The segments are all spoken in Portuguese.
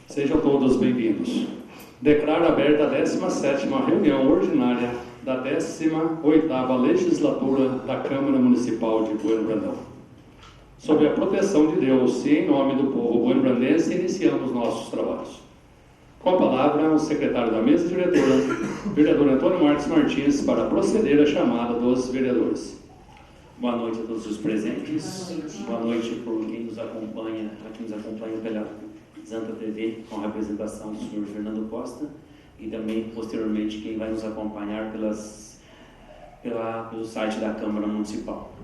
Sejam todos bem-vindos. Declaro aberta a 17ª reunião ordinária da 18ª Legislatura da Câmara Municipal de Bueno Brandão. Sob a proteção de Deus e em nome do povo buenobrandense, iniciamos nossos trabalhos. Com a palavra, o secretário da mesa diretora, vereador Antônio Marcos Martins, para proceder à chamada dos vereadores. Boa noite a todos os presentes. Boa noite por quem nos acompanha, pela Zanta TV, com a representação do senhor Fernando Costa, e também, posteriormente, quem vai nos acompanhar pelo site da Câmara Municipal.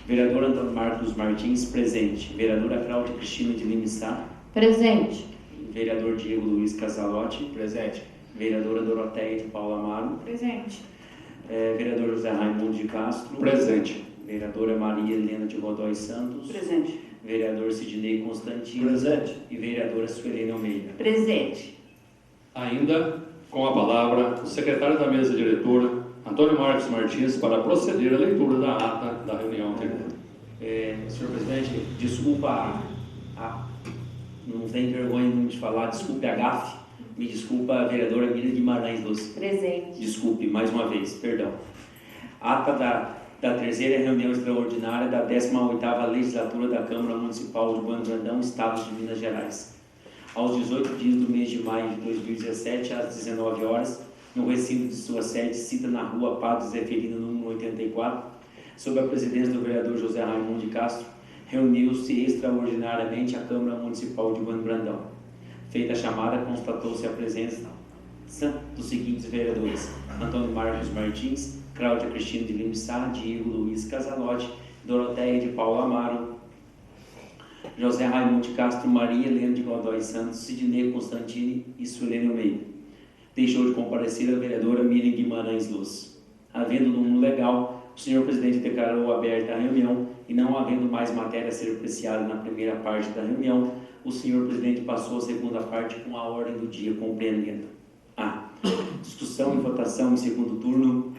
Vereador Antônio Marcos Martins, presente. Vereadora Cláudia Cristina de Lima Sá. Presente. Vereador Diego Luiz Casalotti. Presente. Vereadora Doroteia de Paula Amaro. Presente. Vereador José Raimundo de Castro. Presente. Vereadora Maria Helena de Godoy Santos. Presente. Vereador Sidney Constantino. Presente. E vereadora Suelene Almeida. Presente. Ainda, com a palavra, o secretário da mesa diretora, Antônio Marcos Martins, para proceder à leitura da ata da reunião anterior. Senhor presidente, desculpa, não tem vergonha de falar, desculpe a gafe, me desculpa a vereadora Miriam Guimarães Doce. Presente. Desculpe, mais uma vez, perdão. Ata da terceira reunião extraordinária da 18ª Legislatura da Câmara Municipal de Bueno Brandão, Estado de Minas Gerais. Aos 18 dias do mês de maio de 2017, às 19 horas, no recinto de sua sede, cita na rua Padre Zeferino, número 84, sob a presidência do vereador José Raimundo de Castro, reuniu-se extraordinariamente a Câmara Municipal de Bueno Brandão. Feita a chamada, constatou-se a presença dos seguintes vereadores: Antônio Marcos Martins, Cláudia Cristina de Lima Sá, Diego Luiz Casalotti, Doroteia de Paula Amaro, José Raimundo de Castro, Maria Helena de Godoy Santos, Sidney Constantini e Suelene Almeida. Deixou de comparecer a vereadora Miriam Guimarães Luz. Havendo número legal, o senhor presidente declarou aberta a reunião e, não havendo mais matéria a ser apreciada na primeira parte da reunião, o senhor presidente passou a segunda parte com a ordem do dia, compreendendo: a. Discussão e votação em segundo turno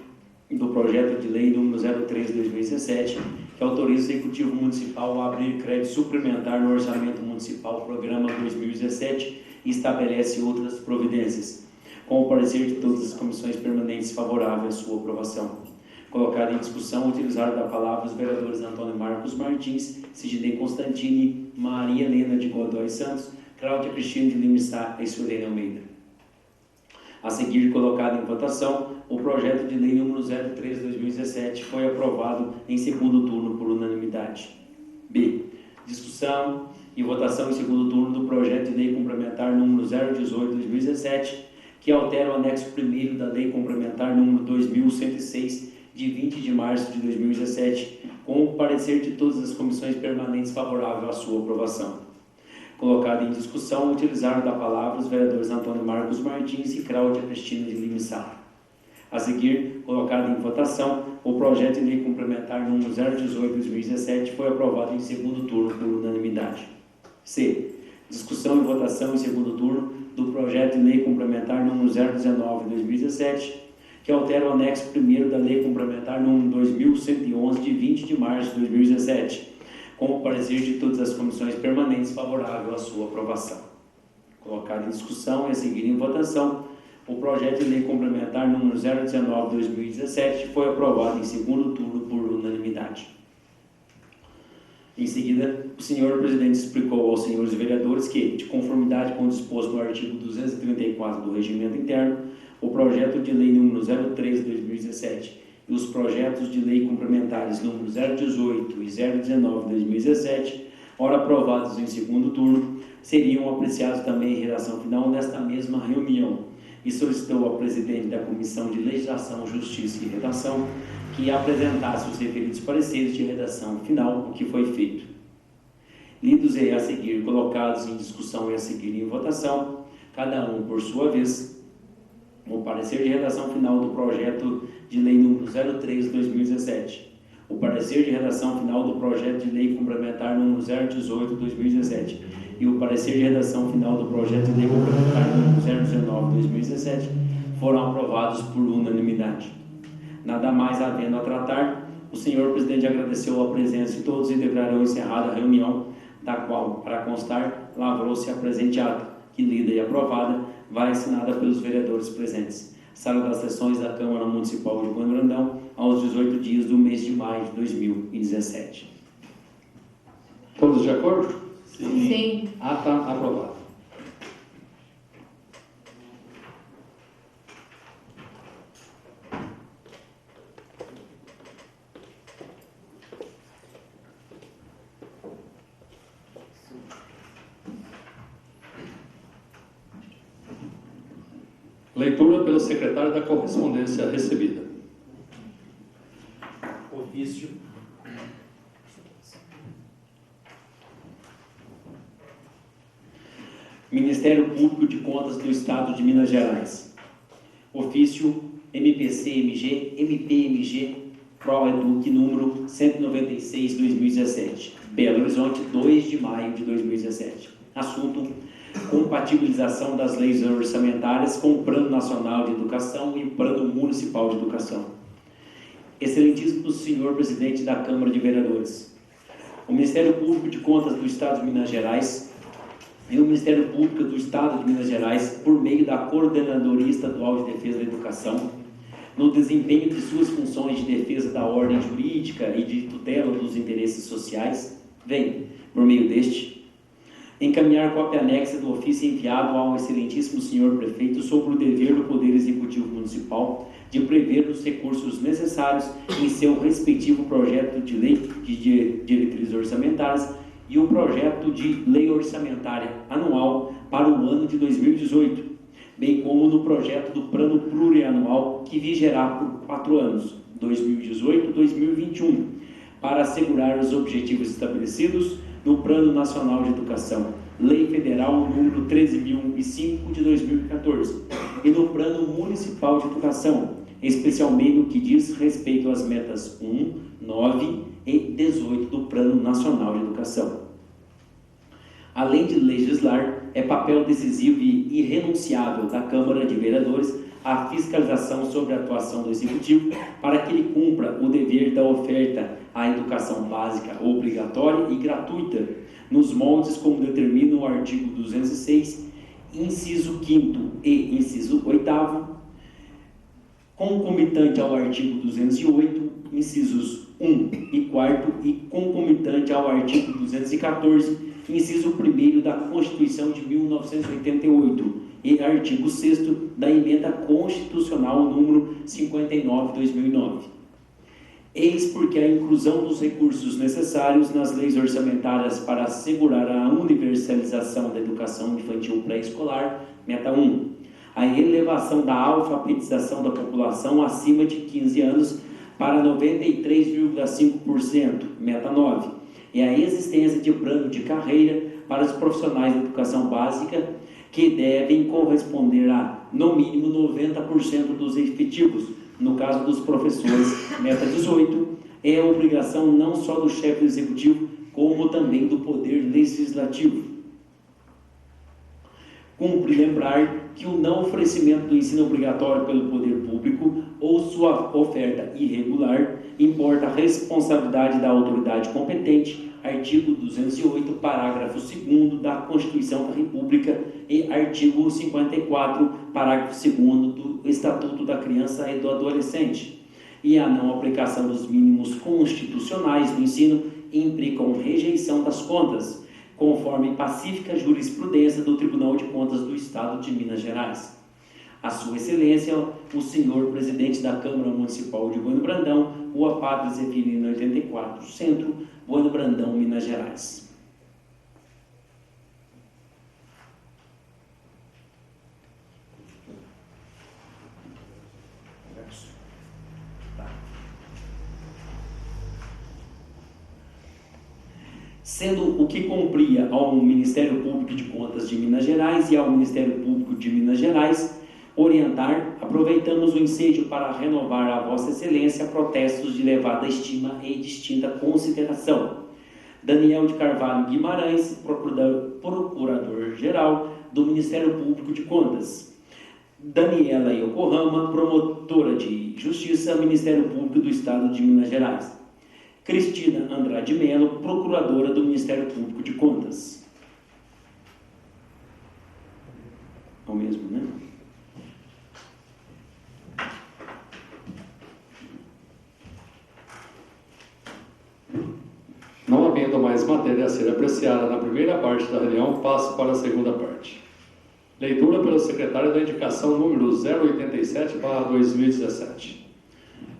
do projeto de lei número 03/2017, que autoriza o Executivo Municipal a abrir crédito suplementar no Orçamento Municipal Programa 2017 e estabelece outras providências, com o parecer de todas as comissões permanentes favorável à sua aprovação. Colocado em discussão, utilizaram da palavra os vereadores Antônio Marcos Martins, Sidney Constantini, Maria Helena de Godoy Santos, Cláudia Cristina de Lima Sá e Suelene Almeida. A seguir, colocado em votação, o projeto de lei número 03/2017 foi aprovado em segundo turno por unanimidade. B. Discussão e votação em segundo turno do projeto de lei complementar número 018/2017, que altera o anexo 1º da lei complementar número 2106, de 20 de março de 2017, com o parecer de todas as comissões permanentes favorável à sua aprovação. Colocado em discussão, utilizaram da palavra os vereadores Antônio Marcos Martins e Cláudia Cristina de Lima Sá. A seguir, colocado em votação, o projeto de lei complementar número 018/2017 foi aprovado em segundo turno por unanimidade. C. Discussão e votação em segundo turno do projeto de lei complementar número 019/2017, que altera o anexo 1º da lei complementar número 2111, de 20 de março de 2017, com o parecer de todas as comissões permanentes favorável à sua aprovação. Colocado em discussão e a seguir em votação, o projeto de lei complementar número 019/2017 foi aprovado em segundo turno por unanimidade. Em seguida, o senhor presidente explicou aos senhores vereadores que, de conformidade com o disposto no artigo 234 do Regimento Interno, o projeto de lei número 03/2017 e os projetos de lei complementares número 018 e 019/2017, ora aprovados em segundo turno, seriam apreciados também em redação final nesta mesma reunião, e solicitou ao presidente da Comissão de Legislação, Justiça e Redação que apresentasse os referidos pareceres de redação final, o que foi feito. Lidos e a seguir colocados em discussão e a seguir em votação, cada um por sua vez, o parecer de redação final do projeto de lei número 03/2017, o parecer de redação final do projeto de lei complementar número 018/2017 e o parecer de redação final do projeto de lei complementar número 019/2017 foram aprovados por unanimidade. Nada mais havendo a tratar, o senhor presidente agradeceu a presença de todos e declarou encerrada a reunião, da qual, para constar, lavrou-se a presente ata, que, lida e aprovada, vai assinada pelos vereadores presentes. Sala das sessões da Câmara Municipal de Bueno Brandão, aos 18 dias do mês de maio de 2017. Todos de acordo? Sim. Ata aprovado. Leitura pelo secretário da correspondência recebida. Ofício. Ministério Público de Contas do Estado de Minas Gerais. Ofício MPC-MG, MPMG, ProEduc número 196/2017. Belo Horizonte, 2 de maio de 2017. Assunto: compatibilização das leis orçamentárias com o Plano Nacional de Educação e o Plano Municipal de Educação. Excelentíssimo senhor presidente da Câmara de Vereadores, o Ministério Público de Contas do Estado de Minas Gerais e o Ministério Público do Estado de Minas Gerais, por meio da Coordenadoria Estadual de Defesa da Educação, no desempenho de suas funções de defesa da ordem jurídica e de tutela dos interesses sociais, vem, por meio deste, encaminhar cópia anexa do ofício enviado ao excelentíssimo senhor prefeito sobre o dever do Poder Executivo Municipal de prever os recursos necessários em seu respectivo projeto de lei de diretrizes orçamentárias e o projeto de lei orçamentária anual para o ano de 2018, bem como no projeto do plano plurianual que vigerá por 4 anos, 2018-2021, para assegurar os objetivos estabelecidos no Plano Nacional de Educação, Lei Federal número 13.005 de 2014, e no Plano Municipal de Educação, especialmente no que diz respeito às metas 1, 9 e 18 do Plano Nacional de Educação. Além de legislar, é papel decisivo e irrenunciável da Câmara de Vereadores a fiscalização sobre a atuação do Executivo para que ele cumpra o dever da oferta à educação básica obrigatória e gratuita, nos moldes como determina o artigo 206, inciso 5º e inciso 8º, concomitante ao artigo 208, incisos 1 e 4º e concomitante ao artigo 214, inciso 1º da Constituição de 1988 e artigo 6º da Emenda Constitucional número 59/2009. Eis porque a inclusão dos recursos necessários nas leis orçamentárias para assegurar a universalização da educação infantil pré-escolar, meta 1, a elevação da alfabetização da população acima de 15 anos para 93,5%, meta 9, e a existência de plano de carreira para os profissionais da educação básica que devem corresponder a, no mínimo, 90% dos efetivos. No caso dos professores, meta 18, é a obrigação não só do chefe do executivo, como também do poder legislativo. Cumpre lembrar que o não oferecimento do ensino obrigatório pelo poder público ou sua oferta irregular importa a responsabilidade da autoridade competente, artigo 208, parágrafo 2º da Constituição da República e artigo 54, parágrafo 2º do Estatuto da Criança e do Adolescente, e a não aplicação dos mínimos constitucionais do ensino implicam rejeição das contas, conforme pacífica jurisprudência do Tribunal de Contas do Estado de Minas Gerais. A Sua Excelência, o senhor presidente da Câmara Municipal de Bueno Brandão, Rua Padre Zeferino 84, Centro, Bueno Brandão, Minas Gerais. Sendo o que cumpria ao Ministério Público de Contas de Minas Gerais e ao Ministério Público de Minas Gerais orientar, aproveitamos o ensejo para renovar a Vossa Excelência protestos de elevada estima e distinta consideração. Daniel de Carvalho Guimarães, Procurador-Geral do Ministério Público de Contas. Daniela Yokohama, Promotora de Justiça, Ministério Público do Estado de Minas Gerais. Cristina Andrade Melo, Procuradora do Ministério Público de Contas. É o mesmo, né? Não havendo mais matéria a ser apreciada na primeira parte da reunião, passo para a segunda parte. Leitura pelo secretário da indicação número 087/2017.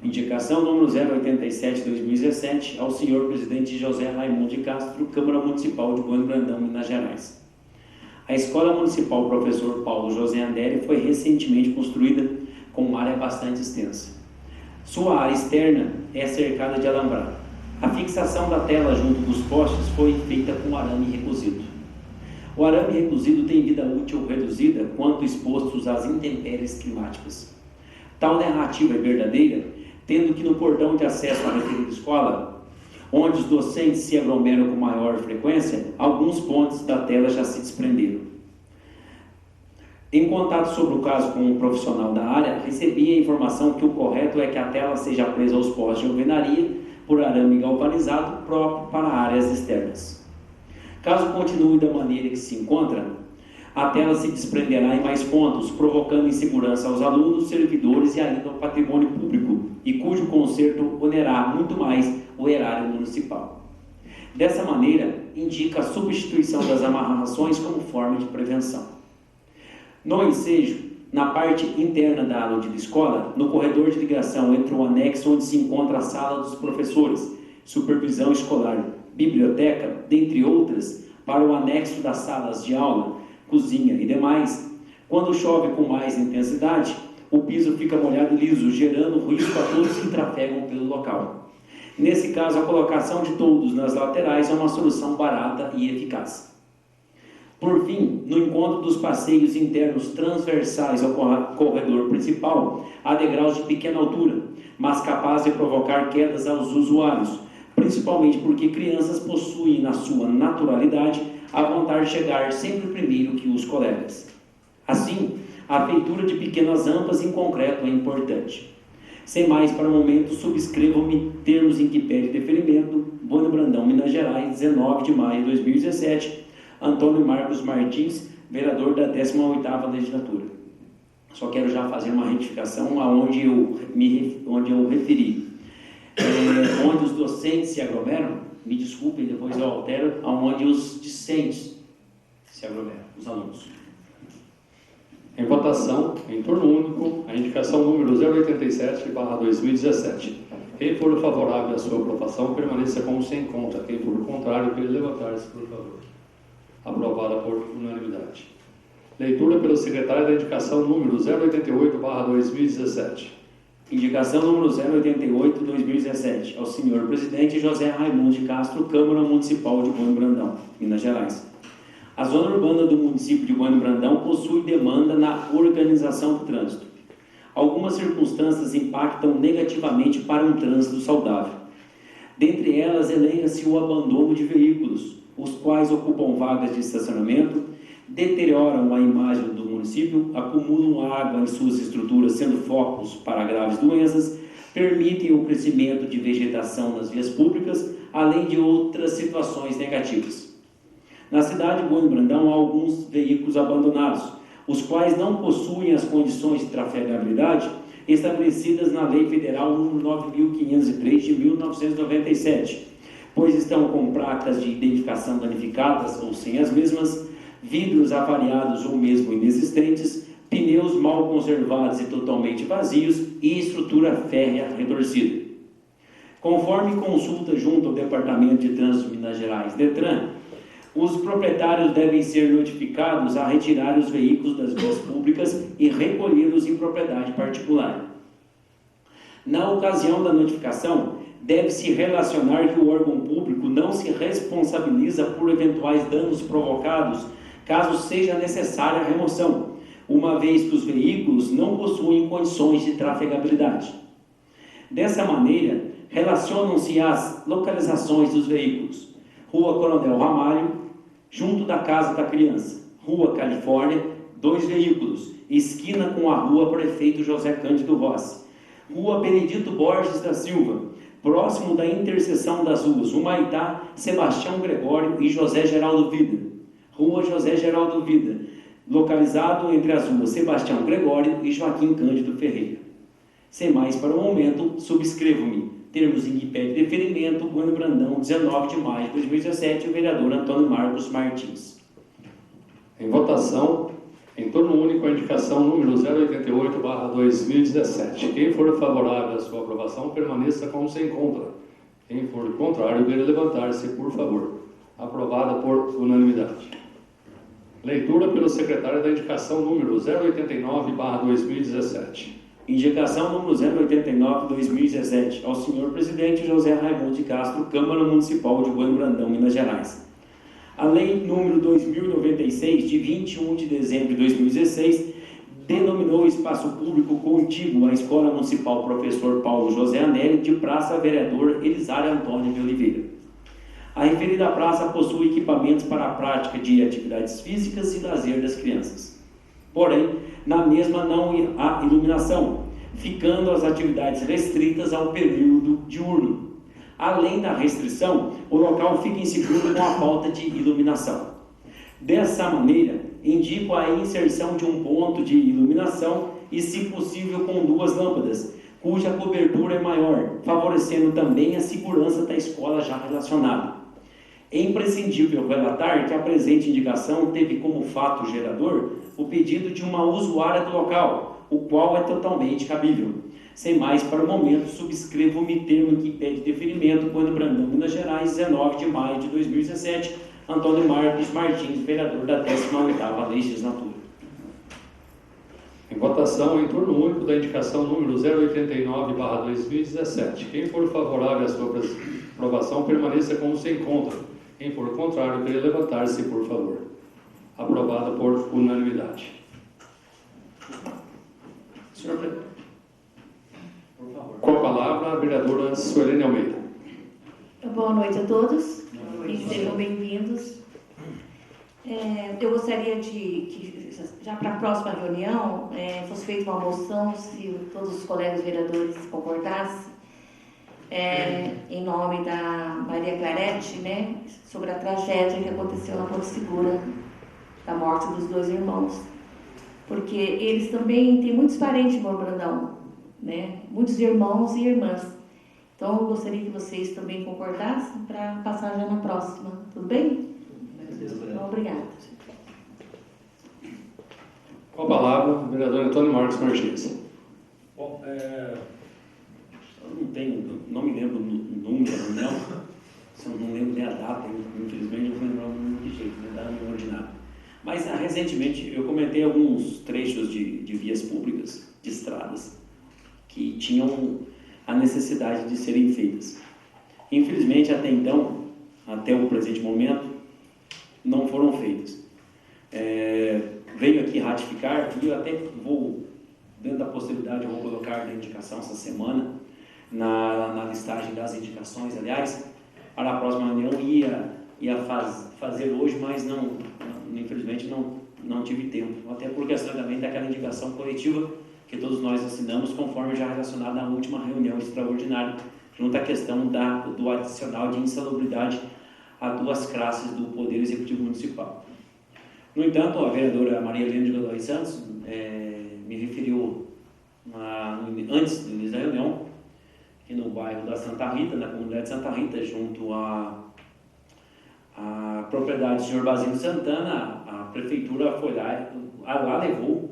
Indicação número 087/2017 ao senhor presidente José Raimundo de Castro, Câmara Municipal de Bueno Brandão, Minas Gerais. A Escola Municipal Professor Paulo José Andere foi recentemente construída com uma área bastante extensa. Sua área externa é cercada de alambrado. A fixação da tela junto dos postes foi feita com arame recozido. O arame recozido tem vida útil reduzida quando expostos às intempéries climáticas. Tal narrativa é verdadeira, tendo que no portão de acesso à referida escola, onde os docentes se aglomeram com maior frequência, alguns pontos da tela já se desprenderam. Em contato sobre o caso com um profissional da área, recebi a informação que o correto é que a tela seja presa aos postes de alvenaria por arame galvanizado próprio para áreas externas. Caso continue da maneira que se encontra, a tela se desprenderá em mais pontos, provocando insegurança aos alunos, servidores e ainda ao patrimônio público, e cujo conserto onerará muito mais o erário municipal. Dessa maneira, indica a substituição das amarrações como forma de prevenção. No ensejo, na parte interna da aula de escola, no corredor de ligação entre o anexo onde se encontra a sala dos professores, supervisão escolar, biblioteca, dentre outras, para o anexo das salas de aula, cozinha e demais, quando chove com mais intensidade, o piso fica molhado e liso, gerando risco a todos que trafegam pelo local. Nesse caso, a colocação de toldos nas laterais é uma solução barata e eficaz. Por fim, no encontro dos passeios internos transversais ao corredor principal, há degraus de pequena altura, mas capazes de provocar quedas aos usuários, principalmente porque crianças possuem na sua naturalidade a vontade de chegar sempre primeiro que os colegas. Assim, a feitura de pequenas rampas em concreto é importante. Sem mais para o momento, subscrevam-me termos em que pede deferimento, Bueno Brandão, Minas Gerais, 19 de maio de 2017, Antônio Marcos Martins, vereador da 18ª legislatura. Só quero já fazer uma retificação aonde eu referi. Onde os docentes se aglomeram, me desculpem, depois eu altero, aonde os discentes se aglomeram, os alunos. Em votação, em turno único, a indicação número 087/2017. Quem for favorável à sua aprovação, permaneça como se encontra. Quem for contrário, pede levantar-se, por favor. Aprovada por unanimidade. Leitura pelo secretário da indicação número 088/2017. Indicação número 088/2017 ao senhor presidente José Raimundo de Castro, Câmara Municipal de Bueno Brandão, Minas Gerais. A zona urbana do município de Bueno Brandão possui demanda na organização do trânsito. Algumas circunstâncias impactam negativamente para um trânsito saudável. Dentre elas, elenca-se o abandono de veículos, os quais ocupam vagas de estacionamento, deterioram a imagem do município, acumulam água em suas estruturas, sendo focos para graves doenças, permitem o crescimento de vegetação nas vias públicas, além de outras situações negativas. Na cidade de Bueno Brandão há alguns veículos abandonados, os quais não possuem as condições de trafegabilidade estabelecidas na Lei Federal nº 9.503 de 1997, pois estão com placas de identificação danificadas ou sem as mesmas, vidros avariados ou mesmo inexistentes, pneus mal conservados e totalmente vazios e estrutura férrea retorcida. Conforme consulta junto ao Departamento de Trânsito de Minas Gerais, DETRAN, os proprietários devem ser notificados a retirar os veículos das vias públicas e recolhê-los em propriedade particular. Na ocasião da notificação, deve-se relacionar que o órgão público não se responsabiliza por eventuais danos provocados, caso seja necessária a remoção, uma vez que os veículos não possuem condições de trafegabilidade. Dessa maneira, relacionam-se as localizações dos veículos: Rua Coronel Ramalho, junto da Casa da Criança; Rua Califórnia, 2 veículos, esquina com a Rua Prefeito José Cândido Rossi; Rua Benedito Borges da Silva, próximo da interseção das ruas Humaitá, Sebastião Gregório e José Geraldo Vida; Rua José Geraldo Vida, localizado entre as ruas Sebastião Gregório e Joaquim Cândido Ferreira. Sem mais para o momento, subscrevo-me. Termos em que pede deferimento, Bueno Brandão, 19 de maio de 2017, o vereador Antônio Marcos Martins. Em votação, em turno único, a indicação número 088/2017. Quem for favorável à sua aprovação, permaneça como se encontra. Quem for contrário, queira levantar-se, por favor. Aprovada por unanimidade. Leitura pelo secretário da indicação número 089/2017. Indicação número 089/2017 ao senhor presidente José Raimundo de Castro, Câmara Municipal de Bueno Brandão, Minas Gerais. A lei número 2096, de 21 de dezembro de 2016, denominou o espaço público contíguo à Escola Municipal Professor Paulo José Anelli de Praça Vereador Elisário Antônio de Oliveira. A referida praça possui equipamentos para a prática de atividades físicas e lazer das crianças. Porém, na mesma não há iluminação, ficando as atividades restritas ao período diurno. Além da restrição, o local fica inseguro com a falta de iluminação. Dessa maneira, indico a inserção de um ponto de iluminação e, se possível, com 2 lâmpadas, cuja cobertura é maior, favorecendo também a segurança da escola já relacionada. É imprescindível relatar que a presente indicação teve como fato gerador o pedido de uma usuária do local, o qual é totalmente cabível. Sem mais para o momento, subscrevo-me termo que pede deferimento, Bueno Brandão, Minas Gerais, 19 de maio de 2017, Antônio Marcos Martins, vereador da 18ª Legislatura. Em votação, em turno único da indicação número 089/2017. Quem for favorável à sua aprovação, permaneça como se encontra. Quem for contrário, queira levantar-se, por favor. Aprovada por unanimidade. Senhor presidente, por favor. Com a palavra, a vereadora Suelene Almeida. Boa noite a todos e sejam bem-vindos. Eu gostaria de que, já para a próxima reunião, fosse feita uma moção, se todos os colegas vereadores concordassem, em nome da Maria Clarete, né, sobre a tragédia que aconteceu na Porto Segura, da morte dos 2 irmãos. Porque eles também têm muitos parentes em Bueno Brandão, né, muitos irmãos e irmãs. Então, eu gostaria que vocês também concordassem para passar já na próxima. Tudo bem? Então, obrigada. Com a palavra, o vereador Antônio Marcos Martins. Bom, não me lembro o número, não. Não lembro nem a data, infelizmente, não vou lembrar o número de jeito, né, da reunião ordinária. Mas, recentemente, eu comentei alguns trechos de vias públicas, de estradas, que tinham a necessidade de serem feitas. Infelizmente, até então, até o presente momento, não foram feitas. Venho aqui ratificar, e eu até vou, dentro da possibilidade, eu vou colocar na indicação essa semana, na listagem das indicações, aliás, para a próxima reunião ia fazer hoje, mas infelizmente não tive tempo, até por questão também daquela indicação coletiva que todos nós assinamos, conforme já relacionado à última reunião extraordinária, junto à questão do adicional de insalubridade a 2 classes do Poder Executivo Municipal. No entanto, a vereadora Maria Helena de Godoy Santos me referiu, antes do início da reunião, que no bairro da Santa Rita, na comunidade de Santa Rita, junto à propriedade do senhor Basílio Santana, a prefeitura foi lá levou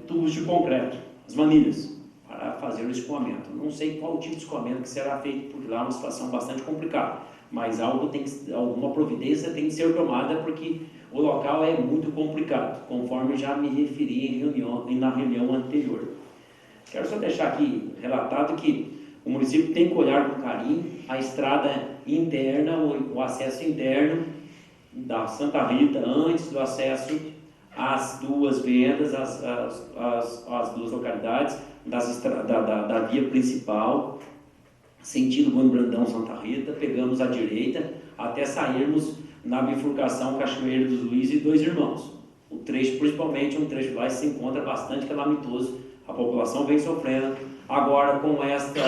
tubos de concreto, as manilhas, para fazer o escoamento. Não sei qual tipo de escoamento que será feito, porque lá é uma situação bastante complicada, mas alguma providência tem que ser tomada, porque o local é muito complicado, conforme já me referi na reunião anterior. Quero só deixar aqui relatado que o município tem que olhar com carinho a estrada interna, o acesso interno da Santa Rita, antes do acesso às 2 vendas, as 2 localidades da via principal, sentido Bueno Brandão, Santa Rita, pegamos à direita até sairmos na bifurcação Cachoeiro dos Luiz e 2 Irmãos. O trecho, principalmente, um trecho lá se encontra bastante calamitoso, a população vem sofrendo. Agora, com esse tempo,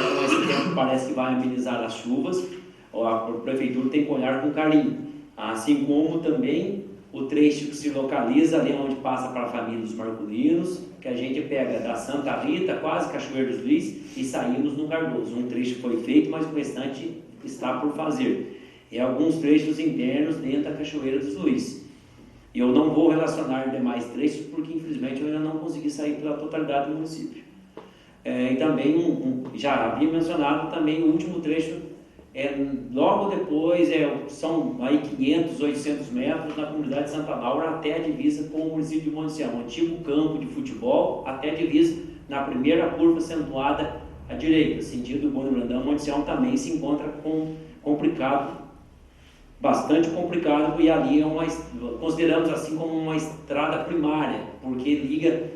parece que vai amenizar as chuvas, a prefeitura tem que olhar com carinho, assim como também o trecho que se localiza ali onde passa para a família dos Marculinos, que a gente pega da Santa Rita, quase Cachoeiro dos Luiz, e saímos no Cardoso. Um trecho foi feito, mas o restante está por fazer. E alguns trechos internos dentro da Cachoeira dos Luiz. Eu não vou relacionar demais trechos, porque infelizmente eu ainda não consegui sair pela totalidade do município. E também, já havia mencionado também o último trecho, logo depois, são aí 500, 800 metros na comunidade de Santa Laura até a divisa com o município de Monte Sião, antigo campo de futebol, até a divisa na primeira curva acentuada à direita, sentido Bueno Brandão. Monte Sião também se encontra bastante complicado, e ali consideramos assim como uma estrada primária, porque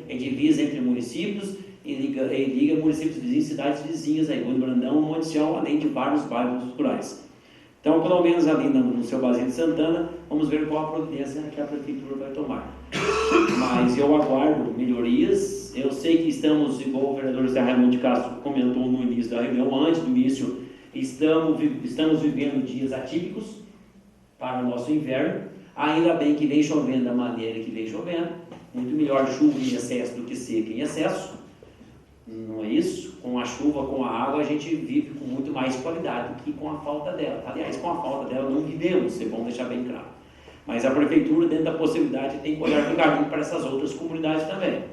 é divisa entre municípios e liga municípios vizinhos, cidades vizinhas, aí, Bueno Brandão, Monte Sião, além de vários bairros rurais. Então, pelo menos ali no seu Basinho de Santana, vamos ver qual a providência que a prefeitura vai tomar. Mas eu aguardo melhorias. Eu sei que estamos, igual o vereador José Raimundo de Castro comentou no início da reunião, antes do início, estamos vivendo dias atípicos para o nosso inverno. Ainda bem que vem chovendo da maneira que vem chovendo, muito melhor chuva em excesso do que seca em excesso, não é isso? Com a chuva, com a água, a gente vive com muito mais qualidade do que com a falta dela. Aliás, com a falta dela não vivemos, é bom deixar bem claro. Mas a prefeitura, dentro da possibilidade, tem que olhar com carinho para essas outras comunidades também.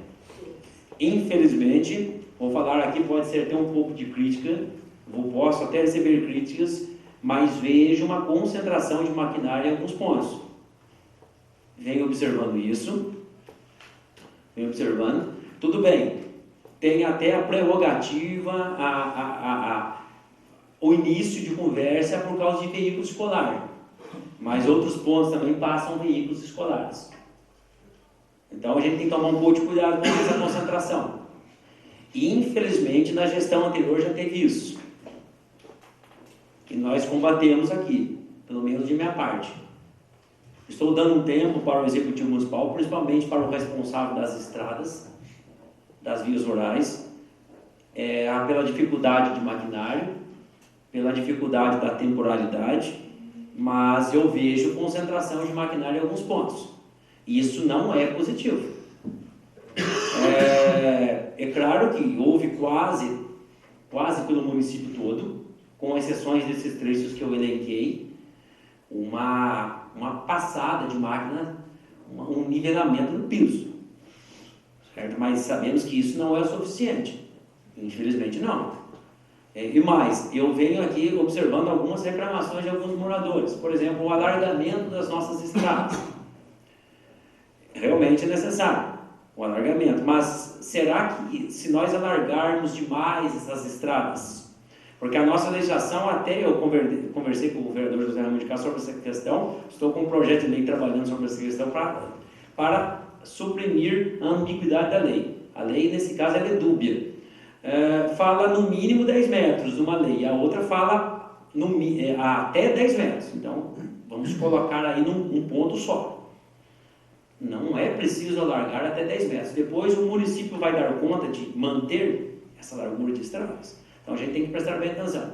Infelizmente, vou falar aqui, pode ser até um pouco de crítica, posso até receber críticas, mas vejo uma concentração de maquinária em alguns pontos. Venho observando isso, tudo bem, tem até a prerrogativa, o início de conversa por causa de veículo escolar, mas outros pontos também passam veículos escolares. Então a gente tem que tomar um pouco de cuidado com essa concentração. E, infelizmente, na gestão anterior já teve isso, que nós combatemos aqui, pelo menos de minha parte. Estou dando um tempo para o Executivo Municipal, principalmente para o responsável das estradas, das vias rurais, pela dificuldade de maquinário, pela dificuldade da temporalidade, mas eu vejo concentração de maquinário em alguns pontos. Isso não é positivo. É claro que houve quase pelo município todo, com exceções desses trechos que eu elenquei, uma passada de máquina, um nivelamento no piso, certo? Mas sabemos que isso não é o suficiente, infelizmente não. E mais, eu venho aqui observando algumas reclamações de alguns moradores, por exemplo, o alargamento das nossas estradas. Realmente é necessário o alargamento, mas será que se nós alargarmos demais essas estradas, porque a nossa legislação, até eu conversei com o vereador José Raimundo de Castro sobre essa questão, estou com um projeto de lei trabalhando sobre essa questão para suprimir a ambiguidade da lei. A lei, nesse caso, ela é dúbia. Fala no mínimo 10 metros uma lei, a outra fala até 10 metros. Então, vamos colocar aí num ponto só. Não é preciso alargar até 10 metros. Depois o município vai dar conta de manter essa largura de estradas. Então a gente tem que prestar bem atenção.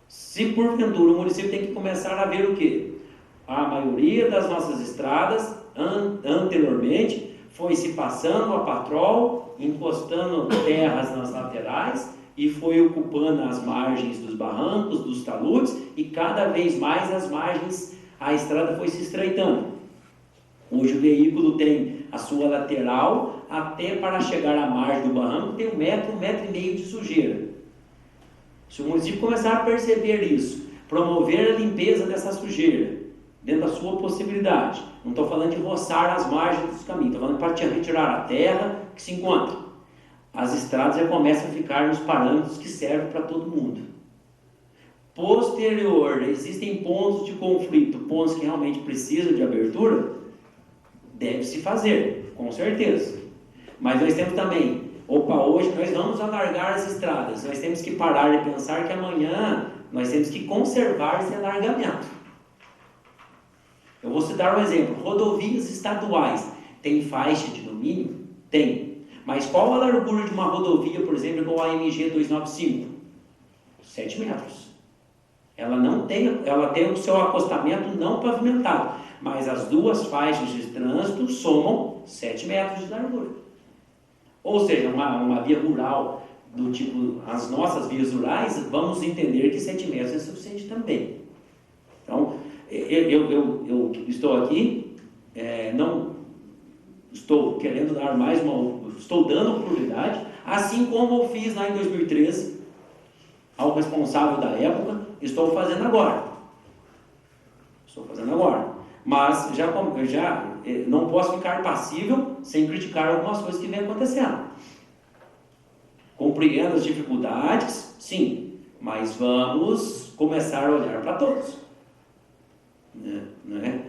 Se porventura o município tem que começar a ver o quê? A maioria das nossas estradas, anteriormente, foi se passando a patrol, encostando terras nas laterais e foi ocupando as margens dos barrancos, dos taludes, e cada vez mais as margens, a estrada foi se estreitando. Hoje o veículo tem a sua lateral, até para chegar à margem do barranco tem 1 metro, 1,5 metro de sujeira. Se o município começar a perceber isso, promover a limpeza dessa sujeira, dentro da sua possibilidade, não estou falando de roçar as margens dos caminhos, estou falando para retirar a terra que se encontra, as estradas já começam a ficar nos parâmetros que servem para todo mundo. Posterior, existem pontos de conflito, pontos que realmente precisam de abertura, deve-se fazer, com certeza. Mas nós temos também, hoje nós vamos alargar as estradas, nós temos que parar e pensar que amanhã nós temos que conservar esse alargamento. Eu vou citar um exemplo, rodovias estaduais, tem faixa de domínio? Tem. Mas qual a largura de uma rodovia, por exemplo, igual a MG 295? 7 metros. Ela tem o seu acostamento não pavimentado, mas as duas faixas de trânsito somam 7 metros de largura. Ou seja, uma via rural do tipo, as nossas vias rurais, vamos entender que 7 metros é suficiente também. Então, eu estou aqui, não estou querendo dar mais estou dando oportunidade, assim como eu fiz lá em 2013, ao responsável da época, estou fazendo agora. Mas já não posso ficar passível sem criticar algumas coisas que vem acontecendo. Compreendo as dificuldades, sim, mas vamos começar a olhar para todos. Né?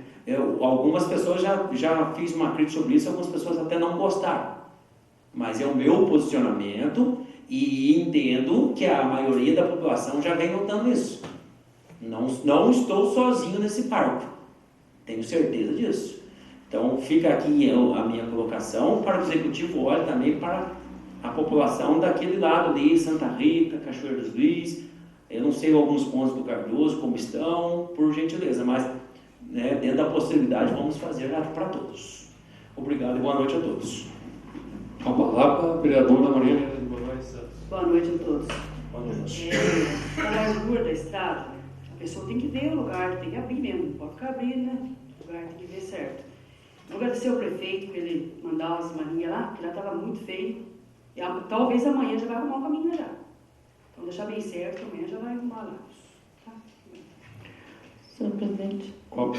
Algumas pessoas já fiz uma crítica sobre isso, algumas pessoas até não gostaram. Mas é o meu posicionamento e entendo que a maioria da população já vem notando isso. Não estou sozinho nesse parque, tenho certeza disso. Então fica aqui a minha colocação para o Executivo olhe também para a população daquele lado ali, Santa Rita, Cachoeiro dos Luiz. Eu não sei alguns pontos do Cardoso como estão, por gentileza, mas dentro da possibilidade vamos fazer para todos. Obrigado e boa noite a todos. Com a palavra, a vereadora Maria Helena de Moraes Santos. Boa noite a todos. Boa noite. A largura da estrada, a pessoa tem que ver o lugar, tem que abrir mesmo, não pode ficar abrindo, né? O lugar tem que ver certo. Eu agradecer ao prefeito por ele mandar umas maninhas lá, que lá estava muito feio. E talvez amanhã já vai arrumar o caminho já. Então deixar bem certo, amanhã já vai arrumar lá. Tá? Senhor presidente. Com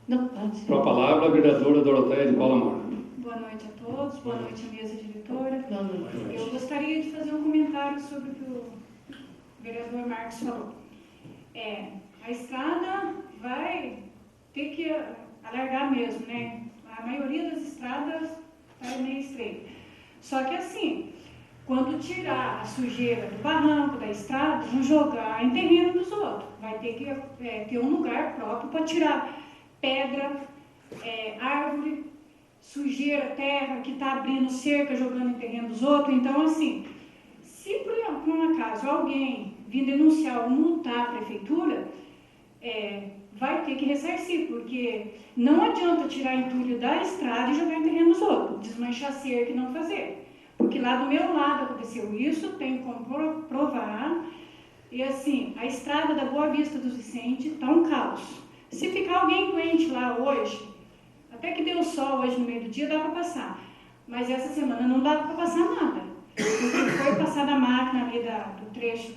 Não, pode ser. a palavra, a vereadora Doroteia de Paula Mora. Boa noite a todos, boa noite à mesa diretora. Boa noite. Eu gostaria de fazer um comentário sobre o que o vereador Marcos falou. A estrada vai ter que alargar mesmo, né? A maioria das estradas está meio estreita. Só que assim, quando tirar a sujeira do barranco, da estrada, não jogar em terreno dos outros. Vai ter que ter um lugar próprio para tirar pedra, árvore, sujeira, terra, que está abrindo cerca, jogando em terreno dos outros. Então, assim, se por um acaso alguém vir denunciar ou multar a prefeitura, vai ter que ressarcir, porque não adianta tirar entulho da estrada e jogar em terreno dos outros, desmanchar cerca e não fazer. Porque lá do meu lado aconteceu isso, tenho como provar. E assim, a estrada da Boa Vista do Vicente está um caos. Se ficar alguém doente lá hoje, até que deu sol hoje no meio do dia, dá para passar. Mas essa semana não dá para passar nada. Porque foi passada a máquina ali do trecho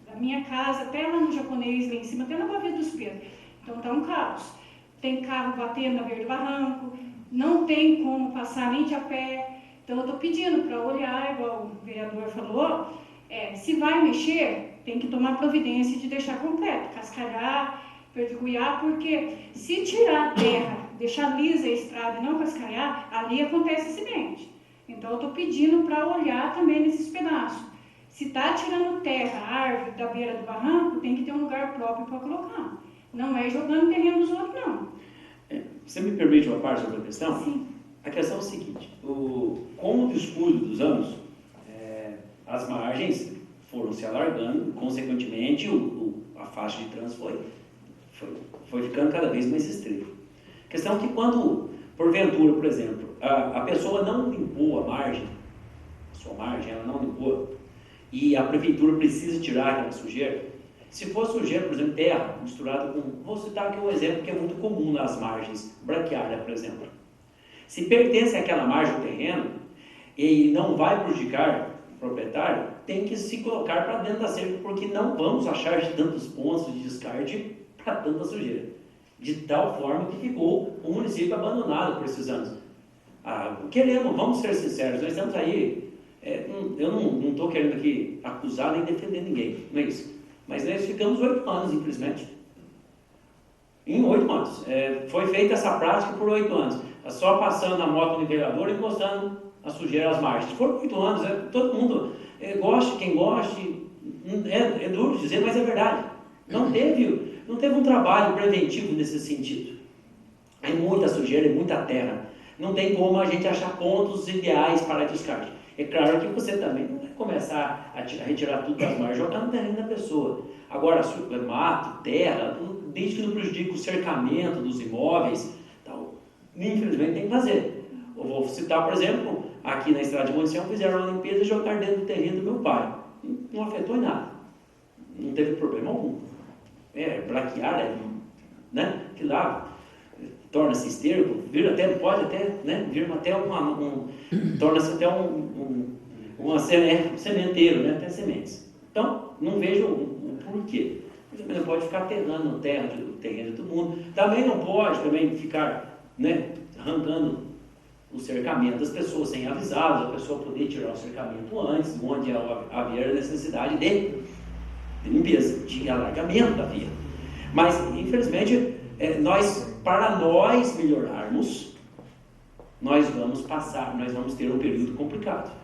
da minha casa, até lá no Japonês, lá em cima, até na Boa Vista dos Pedros. Então está um caos. Tem carro batendo na beira do barranco, não tem como passar nem de a pé. Então eu estou pedindo para olhar, igual o vereador falou, se vai mexer, tem que tomar providência de deixar completo, cascalhar, perdigulhar, porque se tirar a terra, deixar lisa a estrada e não cascalhar, ali acontece acidente. Então eu estou pedindo para olhar também nesses pedaços. Se está tirando terra, árvore da beira do barranco, tem que ter um lugar próprio para colocar. Não é jogando terreno dos outros, não. Você me permite uma parte sobre a questão? Sim. A questão é o seguinte, com o descuido dos anos, as margens foram se alargando, consequentemente a faixa de trânsito foi ficando cada vez mais estreita. A questão é que quando, porventura, por exemplo, a pessoa não limpou a margem, sua margem, ela não limpou, e a prefeitura precisa tirar aquela sujeira, se for sujeira, por exemplo, terra misturada com... Vou citar aqui um exemplo que é muito comum nas margens, braquiária, por exemplo. Se pertence àquela margem do terreno e não vai prejudicar o proprietário, tem que se colocar para dentro da cerca, porque não vamos achar de tantos pontos de descarte para tanta sujeira. De tal forma que ficou o município abandonado por esses anos. Vamos ser sinceros, nós estamos aí, eu não estou querendo aqui acusar nem defender ninguém, não é isso. Mas nós ficamos 8 anos, infelizmente. Em 8 anos. Foi feita essa prática por 8 anos. Só passando a moto no nivelador e encostando a sujeira às margens. Foram 8 anos, todo mundo goste, quem goste, é duro dizer, mas é verdade. Não teve um trabalho preventivo nesse sentido. É muita sujeira, é muita terra. Não tem como a gente achar pontos ideais para descarte. É claro que você também não vai começar a retirar tudo das margens, jogar no terreno da pessoa. Agora, mato, terra, desde que não prejudique o cercamento dos imóveis, tal, infelizmente tem que fazer. Eu vou citar, por exemplo, aqui na estrada de munição, fizeram uma limpeza e jogaram dentro do terreno do meu pai. Não afetou em nada. Não teve problema algum. Braquear, né? Que lá torna-se esterco, pode até, né? Vira até torna-se até um sementeiro, né? Até sementes. Então, não vejo o porquê. Também não pode ficar aterrando o terreno de todo mundo. Também não pode ficar, né, arrancando o cercamento das pessoas sem avisá-las, a pessoa poder tirar o cercamento antes, onde havia necessidade de limpeza, de alargamento da via. Mas, infelizmente, para nós melhorarmos, nós vamos ter um período complicado.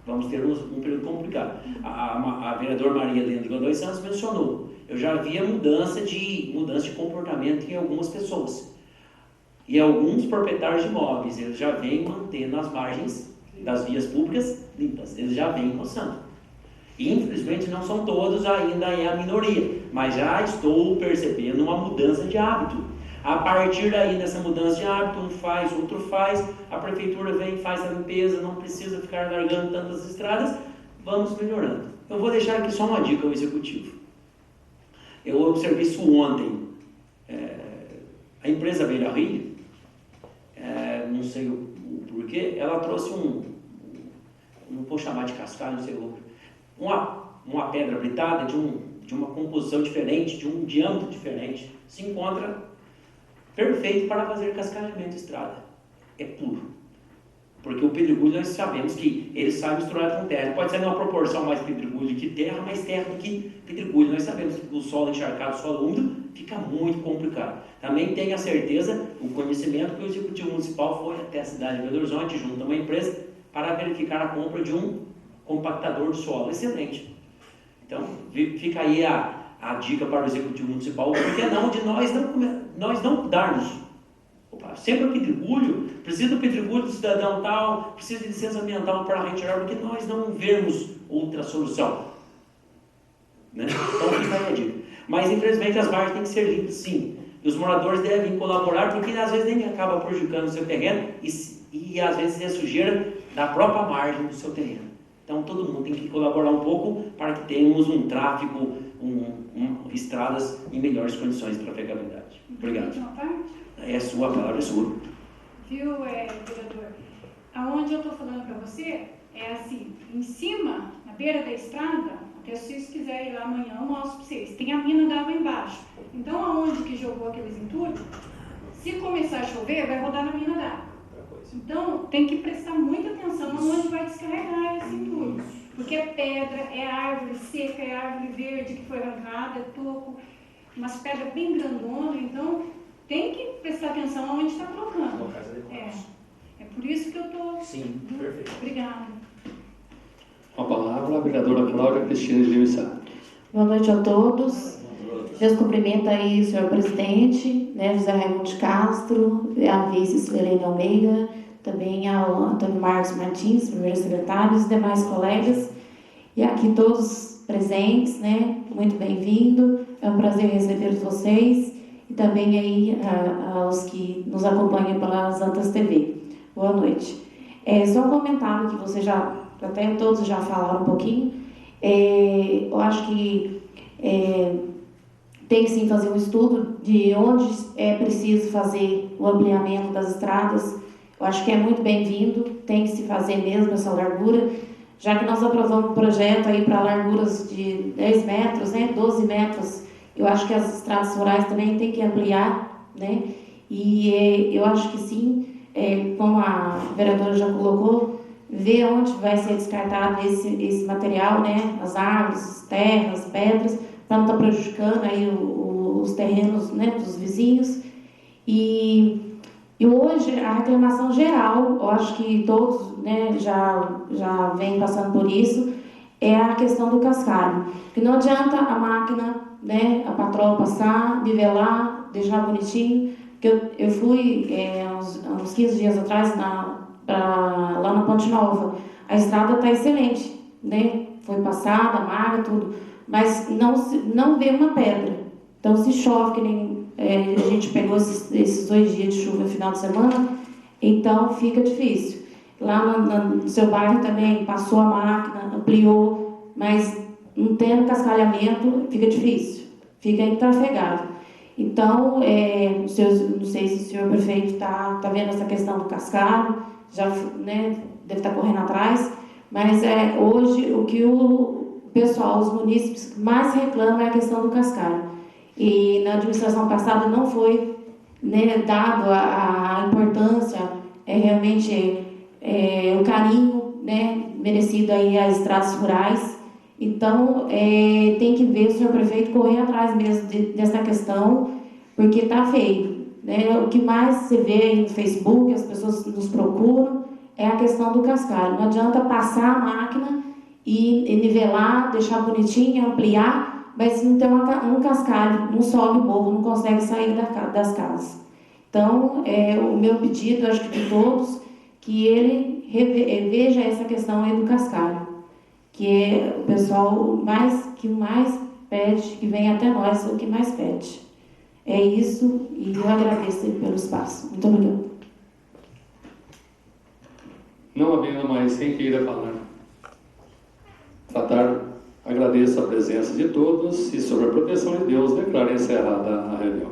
Vamos ter um período complicado. A vereadora Maria Helena de Godoy Santos mencionou, eu já havia mudança de comportamento em algumas pessoas. E alguns proprietários de imóveis, eles já vêm mantendo as margens das vias públicas limpas, eles já vêm roçando. Infelizmente não são todos, ainda é a minoria, mas já estou percebendo uma mudança de hábito. A partir daí, dessa mudança de hábito, um faz, outro faz, a prefeitura vem, faz a limpeza, não precisa ficar largando tantas estradas, vamos melhorando. Eu vou deixar aqui só uma dica ao executivo. Eu observei isso ontem. A empresa Beira Rio, não sei o porquê, ela trouxe não vou chamar de cascalho, não sei uma pedra britada de uma composição diferente, de um diâmetro diferente, se encontra perfeito para fazer cascalhamento de estrada. É puro. Porque o pedregulho nós sabemos que ele sai misturado com terra. Pode ser numa proporção mais pedregulho que terra, mais terra do que pedregulho. Nós sabemos que o solo encharcado, o solo úmido, fica muito complicado. Também tenho a certeza, o conhecimento que o Executivo Municipal foi até a cidade de Belo Horizonte, junto a uma empresa, para verificar a compra de um compactador de solo. Excelente. Então, fica aí a dica para o Executivo Municipal, porque não de nós não darmos. Sempre o pedregulho, precisa do pedregulho do cidadão tal, precisa de licença ambiental para retirar, porque nós não vemos outra solução. Né? Então fica aí a dica. Mas infelizmente as margens têm que ser limpas, sim. E os moradores devem colaborar, porque às vezes nem acaba prejudicando o seu terreno e às vezes é sujeira da própria margem do seu terreno. Então todo mundo tem que colaborar um pouco para que tenhamos um tráfego, estradas em melhores condições de trafegabilidade. Obrigado. É sua, a palavra é sua. Viu, vereador? Aonde eu estou falando para você é assim, em cima, na beira da estrada, até se vocês quiserem ir lá amanhã, eu mostro para vocês. Tem a mina d'água embaixo. Então, aonde que jogou aqueles entulhos, se começar a chover, vai rodar na mina d'água. Então, tem que prestar muita atenção aonde vai descarregar esse entulho. Porque é pedra, é árvore seca, é árvore verde que foi arrancada, é toco, umas pedras bem grandonas, então tem que prestar atenção aonde está colocando. É por isso que eu estou... Sim, perfeito. Obrigada. Com a palavra, a vereadora Cláudia Cristina de Lima Sá. Boa noite a todos. Deus cumprimenta aí o senhor presidente, né, José Raimundo de Castro, a vice Silene Almeida, também ao Antônio Marcos Martins, primeiro secretário, os demais colegas, e aqui todos presentes, né, muito bem-vindo, é um prazer receber vocês, e também aí aos que nos acompanham pelas Antas TV. Boa noite. Só um comentário que você até todos já falaram um pouquinho, eu acho que tem que sim fazer um estudo de onde é preciso fazer o ampliamento das estradas. Eu acho que é muito bem-vindo, tem que se fazer mesmo essa largura, já que nós aprovamos um projeto aí para larguras de 10 metros, né, 12 metros, eu acho que as estradas rurais também tem que ampliar, né, e eu acho que sim, como a vereadora já colocou, ver onde vai ser descartado esse material, né, as árvores, as terras, pedras, para não estar prejudicando aí os terrenos, né, dos vizinhos. E hoje a reclamação geral, eu acho que todos, né, já vêm passando por isso, é a questão do cascalho. Que não adianta a máquina, né, a patroa passar, nivelar, deixar bonitinho. Eu fui uns 15 dias atrás lá na Ponte Nova. A estrada está excelente, né? Foi passada, marca, tudo, mas não vê uma pedra. Então, se chove, que nem a gente pegou esses 2 dias de chuva no final de semana, então fica difícil. Lá no seu bairro também passou a máquina, ampliou, mas não tendo cascalhamento, fica difícil, fica entrafegado. Então, não sei se o senhor prefeito está vendo essa questão do cascalho, já, né, deve estar correndo atrás, mas hoje o que o pessoal, os munícipes mais reclamam é a questão do cascalho. E na administração passada não foi, né, dado a importância, realmente o carinho, né, merecido aí às estradas rurais. Então, tem que ver o senhor prefeito correr atrás mesmo dessa questão, porque está feio, né? O que mais você vê aí no Facebook, as pessoas nos procuram, é a questão do cascalho. Não adianta passar a máquina e nivelar, deixar bonitinho, ampliar, mas não tem um cascalho, não sobe o morro, não consegue sair das casas. Então, o meu pedido, acho que de todos, que ele veja essa questão aí do cascalho, que é o pessoal que mais pede, que vem até nós, o que mais pede. É isso, e eu agradeço pelo espaço. Muito obrigada. Não havendo mais quem queira falar. Tratar, agradeço a presença de todos e, sob a proteção de Deus, declaro encerrada a reunião.